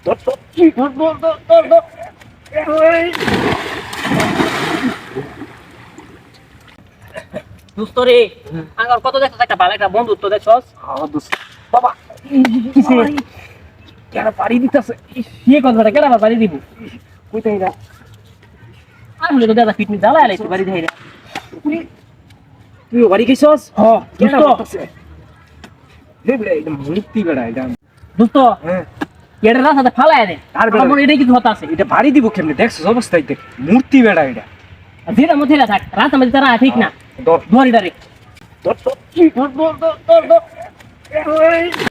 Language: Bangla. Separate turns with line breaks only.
ধর ধর ধর ধর ধর ধর এই
দোস্ত রে আঙ্গার কত দেখছ একটা ভালো একটা বন্ধুত্ব দেখছস
দোস্ত বাবা
কিসে
কেন পাড়ি দিতেছে
কি কথাটা কেন আবার বাড়ি দিব
কইতাই না
আমি বলে তো দাদা ফিটনেস জ্বালা আলাইছি বাড়ি যাই না
তুই বাড়ি গেছস
হ
কেন
দোস্ত
করতেছে হে বেড়া এটা মুক্তি বেড়া এটা
দোস্ত
হ্যাঁ
এটা রাস্তাতে ফালায় দে
আর বেড়া-
আমার এটাই কিছু হতা আছে
এটা বাড়ি দিব কেমনে দেখছস অবস্থায় দেখ মূর্তি বেড়া এটা
যেটা মধ্যে থাক রাস্তা মধ্যে তারা ঠিক না
ধর
ধর এটা রে
ধর ধর ধর ধর ধর ধর